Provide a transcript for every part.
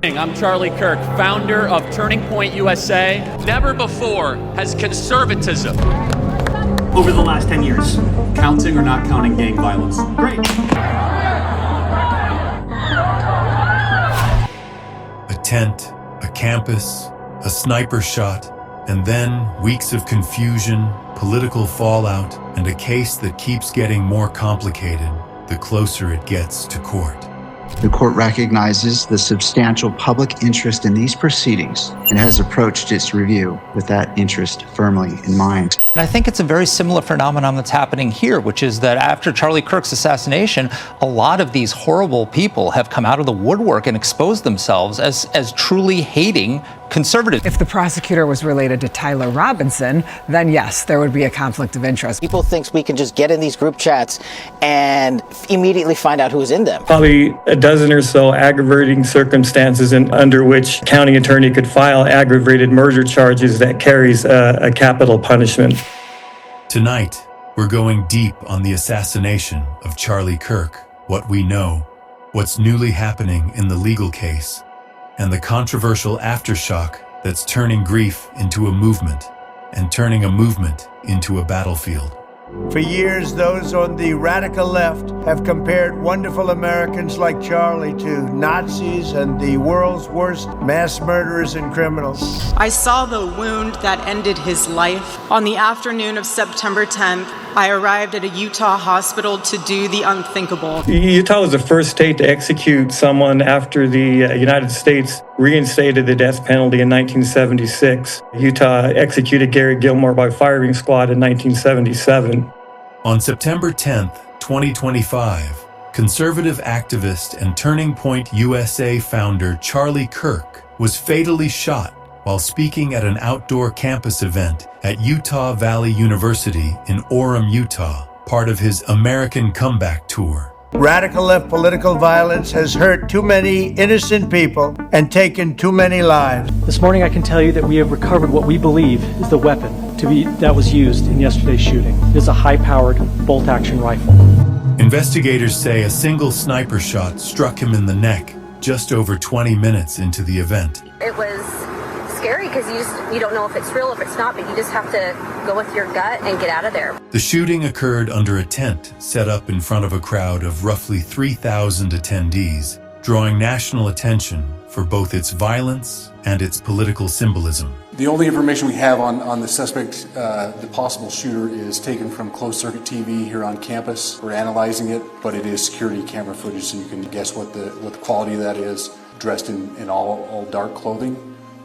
I'm Charlie Kirk, founder of Turning Point USA. Never before has conservatism, over the last 10 years, counting or not counting gang violence. Great. A tent, a campus, a sniper shot, and then weeks of confusion, political fallout, and a case that keeps getting more complicated the closer it gets to court. The court recognizes the substantial public interest in these proceedings and has approached its review with that interest firmly in mind. And I think it's a very similar phenomenon that's happening here, which is that after Charlie Kirk's assassination, a lot of these horrible people have come out of the woodwork and exposed themselves as truly hating conservatives. If the prosecutor was related to Tyler Robinson, then yes, there would be a conflict of interest. People think we can just get in these group chats and immediately find out who's in them. Probably a dozen or so aggravating circumstances under which county attorney could file aggravated murder charges that carries a capital punishment. Tonight, we're going deep on the assassination of Charlie Kirk, what we know, what's newly happening in the legal case, and the controversial aftershock that's turning grief into a movement and turning a movement into a battlefield. For years, those on the radical left have compared wonderful Americans like Charlie to Nazis and the world's worst mass murderers and criminals. I saw the wound that ended his life. On the afternoon of September 10th, I arrived at a Utah hospital to do the unthinkable. Utah was the first state to execute someone after the United States reinstated the death penalty in 1976. Utah executed Gary Gilmore by firing squad in 1977. On September 10th, 2025, conservative activist and Turning Point USA founder Charlie Kirk was fatally shot while speaking at an outdoor campus event at Utah Valley University in Orem, Utah, part of his American Comeback Tour. Radical left political violence has hurt too many innocent people and taken too many lives. This morning I can tell you that we have recovered what we believe is the weapon that was used in yesterday's shooting. It is a high-powered bolt-action rifle. Investigators say a single sniper shot struck him in the neck just over 20 minutes into the event. It was scary because you don't know if it's real or if it's not, but you just have to go with your gut and get out of there. The shooting occurred under a tent set up in front of a crowd of roughly 3,000 attendees, drawing national attention for both its violence and its political symbolism. The only information we have on the suspect, the possible shooter, is taken from closed-circuit TV here on campus. We're analyzing it, but it is security camera footage, so you can guess what the quality of that is, dressed in all dark clothing.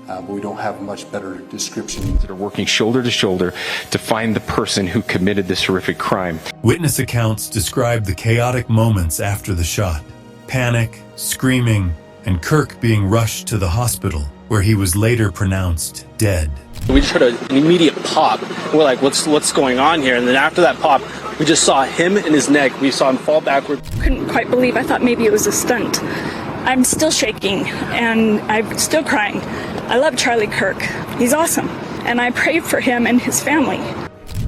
But we don't have much better description. That are working shoulder to shoulder to find the person who committed this horrific crime. Witness accounts describe the chaotic moments after the shot. Panic, screaming, and Kirk being rushed to the hospital, where he was later pronounced dead. We just heard an immediate pop. We're like, what's going on here? And then after that pop, we just saw him in his neck. We saw him fall backward. Couldn't quite believe. I thought maybe it was a stunt. I'm still shaking and I'm still crying. I love Charlie Kirk. He's awesome. And I pray for him and his family.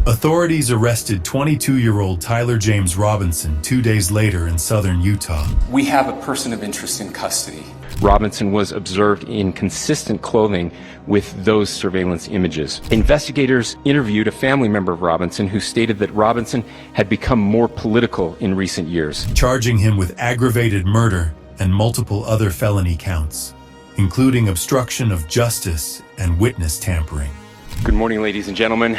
Authorities arrested 22-year-old Tyler James Robinson 2 days later in southern Utah. We have a person of interest in custody. Robinson was observed in consistent clothing with those surveillance images. Investigators interviewed a family member of Robinson who stated that Robinson had become more political in recent years, charging him with aggravated murder and multiple other felony counts, including obstruction of justice and witness tampering. Good morning, ladies and gentlemen.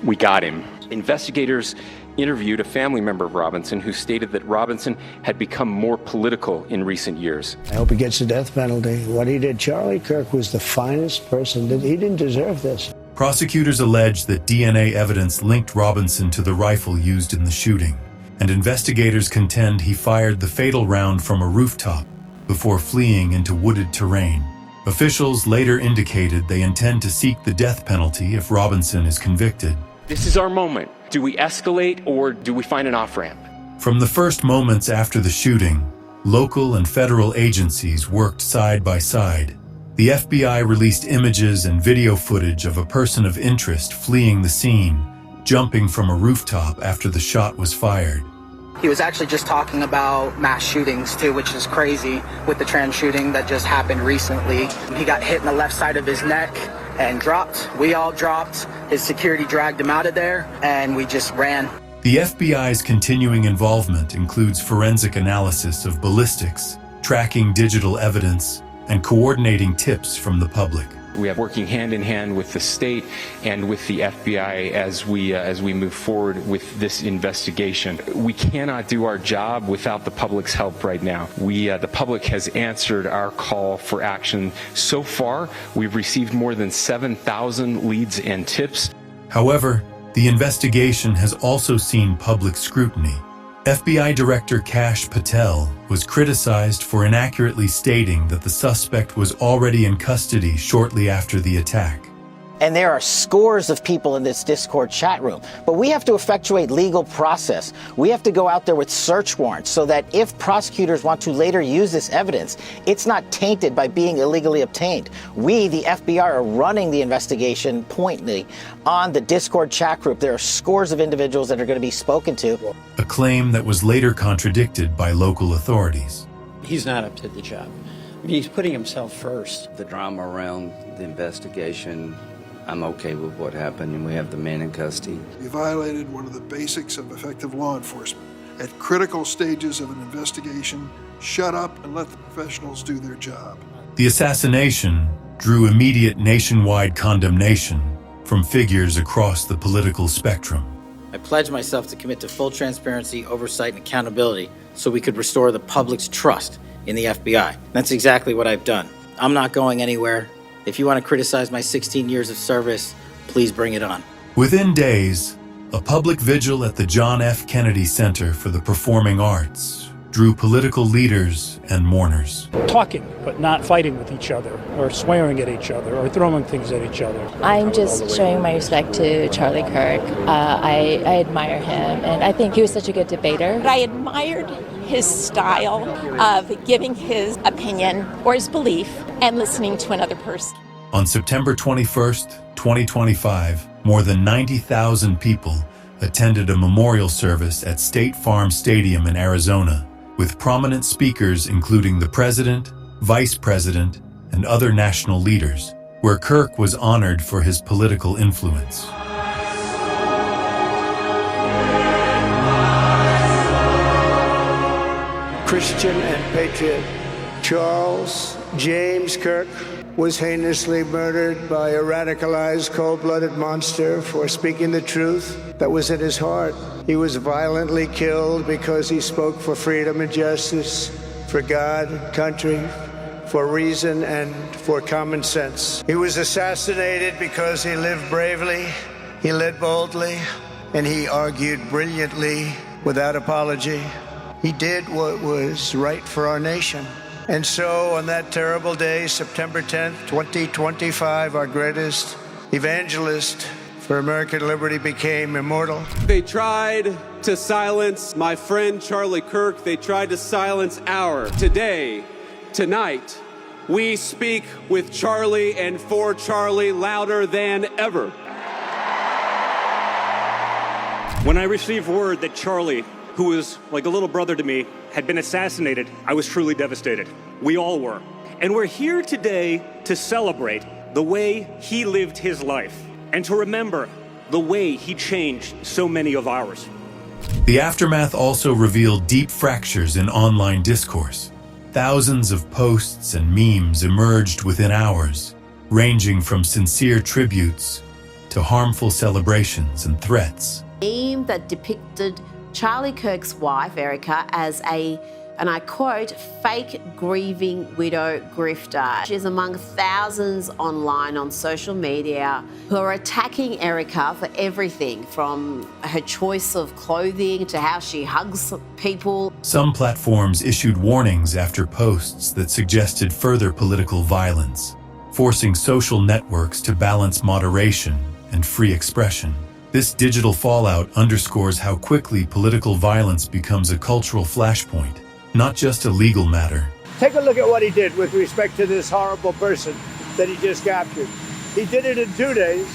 We got him. Investigators interviewed a family member of Robinson who stated that Robinson had become more political in recent years. I hope he gets the death penalty. What he did, Charlie Kirk was the finest person. He didn't deserve this. Prosecutors allege that DNA evidence linked Robinson to the rifle used in the shooting, and investigators contend he fired the fatal round from a rooftop before fleeing into wooded terrain. Officials later indicated they intend to seek the death penalty if Robinson is convicted. This is our moment. Do we escalate or do we find an off-ramp? From the first moments after the shooting, local and federal agencies worked side by side. The FBI released images and video footage of a person of interest fleeing the scene, jumping from a rooftop after the shot was fired. He was actually just talking about mass shootings too, which is crazy with the trans shooting that just happened recently. He got hit in the left side of his neck and dropped. We all dropped. His security dragged him out of there and we just ran. The FBI's continuing involvement includes forensic analysis of ballistics, tracking digital evidence, and coordinating tips from the public. We have working hand in hand with the state and with the FBI as we move forward with this investigation. We cannot do our job without the public's help right now. The public has answered our call for action. So far, we've received more than 7,000 leads and tips. However, the investigation has also seen public scrutiny. FBI Director Kash Patel was criticized for inaccurately stating that the suspect was already in custody shortly after the attack. And there are scores of people in this Discord chat room. But we have to effectuate legal process. We have to go out there with search warrants so that if prosecutors want to later use this evidence, it's not tainted by being illegally obtained. We, the FBI, are running the investigation pointedly on the Discord chat group. There are scores of individuals that are going to be spoken to. A claim that was later contradicted by local authorities. He's not up to the job. I mean, he's putting himself first. The drama around the investigation, I'm okay with what happened, and we have the man in custody. You violated one of the basics of effective law enforcement. At critical stages of an investigation, shut up and let the professionals do their job. The assassination drew immediate nationwide condemnation from figures across the political spectrum. I pledge myself to commit to full transparency, oversight, and accountability so we could restore the public's trust in the FBI. That's exactly what I've done. I'm not going anywhere. If you want to criticize my 16 years of service, please bring it on. Within days, a public vigil at the John F. Kennedy Center for the Performing Arts drew political leaders and mourners. Talking, but not fighting with each other, or swearing at each other, or throwing things at each other. I'm just showing my respect to Charlie Kirk. I admire him, and I think he was such a good debater. I admired his style of giving his opinion or his belief and listening to another person. On September 21st, 2025, more than 90,000 people attended a memorial service at State Farm Stadium in Arizona, with prominent speakers including the president, vice president, and other national leaders, where Kirk was honored for his political influence. Christian and patriot Charles James Kirk was heinously murdered by a radicalized, cold-blooded monster for speaking the truth that was in his heart. He was violently killed because he spoke for freedom and justice, for God, country, for reason, and for common sense. He was assassinated because he lived bravely, he led boldly, and he argued brilliantly without apology. He did what was right for our nation. And so on that terrible day, September 10th, 2025, our greatest evangelist for American liberty became immortal. They tried to silence my friend Charlie Kirk. They tried to silence our. Today, tonight, we speak with Charlie and for Charlie louder than ever. When I received word that Charlie, who was like a little brother to me, had been assassinated, I was truly devastated. We all were. And we're here today to celebrate the way he lived his life and to remember the way he changed so many of ours. The aftermath also revealed deep fractures in online discourse. Thousands of posts and memes emerged within hours, ranging from sincere tributes to harmful celebrations and threats. A meme that depicted Charlie Kirk's wife, Erica, as and I quote, fake grieving widow grifter. She's among thousands online on social media who are attacking Erica for everything from her choice of clothing to how she hugs people. Some platforms issued warnings after posts that suggested further political violence, forcing social networks to balance moderation and free expression. This digital fallout underscores how quickly political violence becomes a cultural flashpoint, not just a legal matter. Take a look at what he did with respect to this horrible person that he just captured. He did it in 2 days.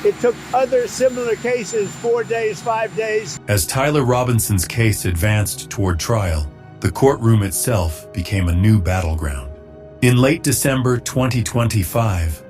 It took other similar cases 4 days, 5 days. As Tyler Robinson's case advanced toward trial, the courtroom itself became a new battleground. In late December 2025,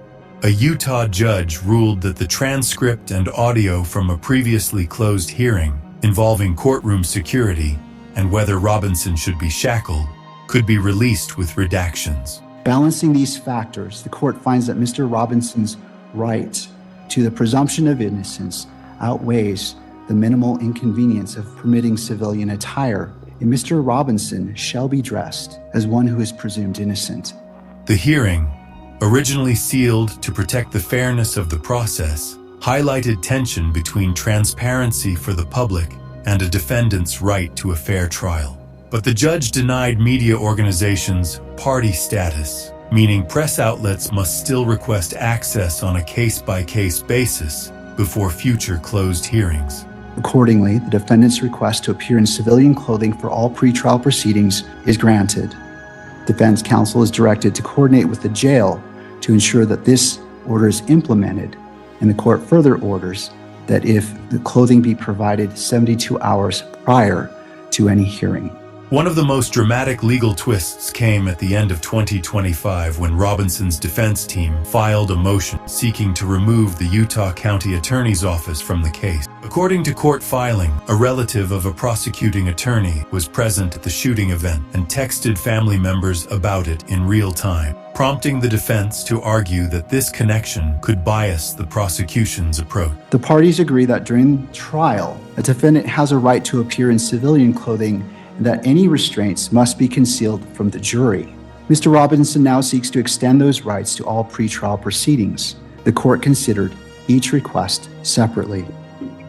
a Utah judge ruled that the transcript and audio from a previously closed hearing involving courtroom security and whether Robinson should be shackled could be released with redactions. Balancing these factors, the court finds that Mr. Robinson's right to the presumption of innocence outweighs the minimal inconvenience of permitting civilian attire, and Mr. Robinson shall be dressed as one who is presumed innocent. The hearing, originally sealed to protect the fairness of the process, highlighted tension between transparency for the public and a defendant's right to a fair trial. But the judge denied media organizations party status, meaning press outlets must still request access on a case-by-case basis before future closed hearings. Accordingly, the defendant's request to appear in civilian clothing for all pretrial proceedings is granted. Defense counsel is directed to coordinate with the jail to ensure that this order is implemented, and the court further orders that if the clothing be provided 72 hours prior to any hearing. One of the most dramatic legal twists came at the end of 2025 when Robinson's defense team filed a motion seeking to remove the Utah County Attorney's Office from the case. According to court filing, a relative of a prosecuting attorney was present at the shooting event and texted family members about it in real time, prompting the defense to argue that this connection could bias the prosecution's approach. The parties agree that during trial, a defendant has a right to appear in civilian clothing and that any restraints must be concealed from the jury. Mr. Robinson now seeks to extend those rights to all pretrial proceedings. The court considered each request separately.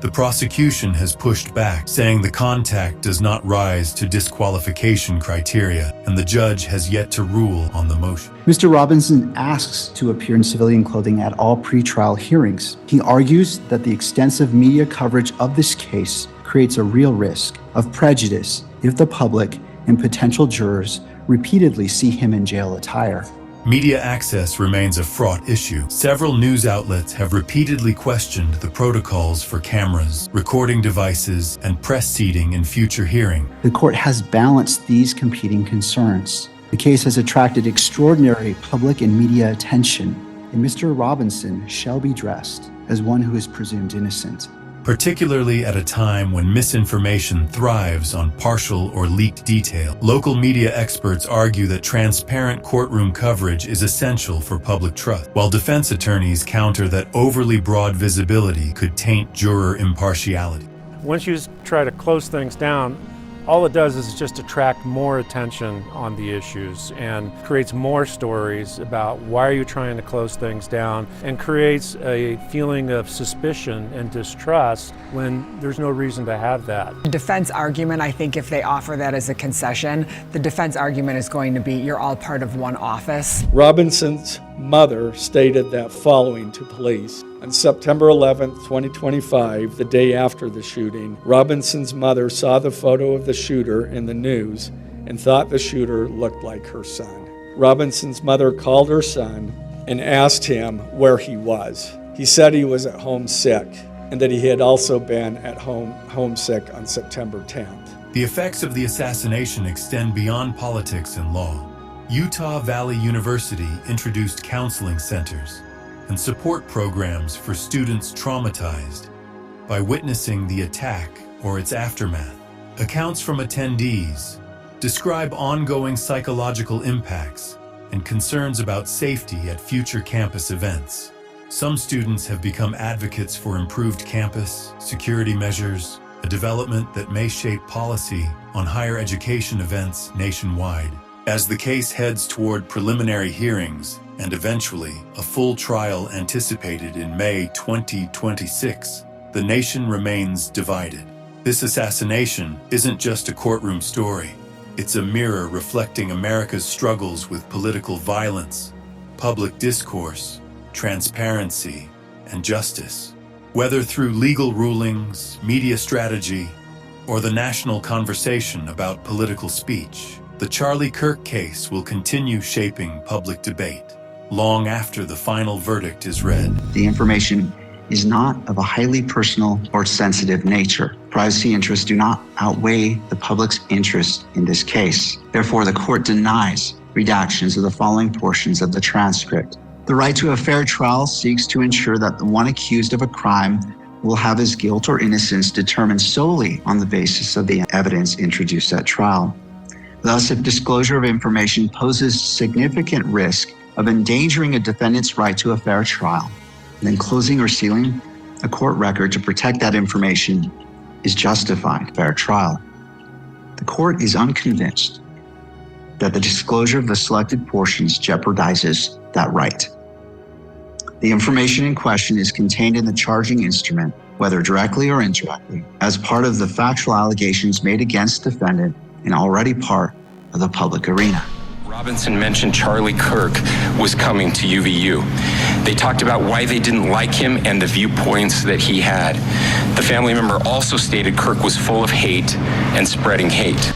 The prosecution has pushed back, saying the contact does not rise to disqualification criteria, and the judge has yet to rule on the motion. Mr. Robinson asks to appear in civilian clothing at all pretrial hearings. He argues that the extensive media coverage of this case creates a real risk of prejudice if the public and potential jurors repeatedly see him in jail attire. Media access remains a fraught issue. Several news outlets have repeatedly questioned the protocols for cameras, recording devices, and press seating in future hearing. The court has balanced these competing concerns. The case has attracted extraordinary public and media attention, and Mr. Robinson shall be dressed as one who is presumed innocent. Particularly at a time when misinformation thrives on partial or leaked detail. Local media experts argue that transparent courtroom coverage is essential for public trust, while defense attorneys counter that overly broad visibility could taint juror impartiality. Once you try to close things down, all it does is just attract more attention on the issues and creates more stories about why are you trying to close things down, and creates a feeling of suspicion and distrust when there's no reason to have that. The defense argument, I think if they offer that as a concession, the defense argument is going to be you're all part of one office. Robinson's mother stated that following to police. On September 11, 2025, the day after the shooting, Robinson's mother saw the photo of the shooter in the news and thought the shooter looked like her son. Robinson's mother called her son and asked him where he was. He said he was at home sick and that he had also been at home sick on September 10th. The effects of the assassination extend beyond politics and law. Utah Valley University introduced counseling centers and support programs for students traumatized by witnessing the attack or its aftermath. Accounts from attendees describe ongoing psychological impacts and concerns about safety at future campus events. Some students have become advocates for improved campus security measures, a development that may shape policy on higher education events nationwide. As the case heads toward preliminary hearings, and eventually a full trial anticipated in May 2026, the nation remains divided. This assassination isn't just a courtroom story. It's a mirror reflecting America's struggles with political violence, public discourse, transparency, and justice. Whether through legal rulings, media strategy, or the national conversation about political speech, the Charlie Kirk case will continue shaping public debate long after the final verdict is read. The information is not of a highly personal or sensitive nature. Privacy interests do not outweigh the public's interest in this case. Therefore, the court denies redactions of the following portions of the transcript. The right to a fair trial seeks to ensure that the one accused of a crime will have his guilt or innocence determined solely on the basis of the evidence introduced at trial. Thus, if disclosure of information poses significant risk of endangering a defendant's right to a fair trial, then closing or sealing a court record to protect that information is justified fair trial. The court is unconvinced that the disclosure of the selected portions jeopardizes that right. The information in question is contained in the charging instrument, whether directly or indirectly, as part of the factual allegations made against defendant and already part of the public arena. Robinson mentioned Charlie Kirk was coming to UVU. They talked about why they didn't like him and the viewpoints that he had. The family member also stated Kirk was full of hate and spreading hate.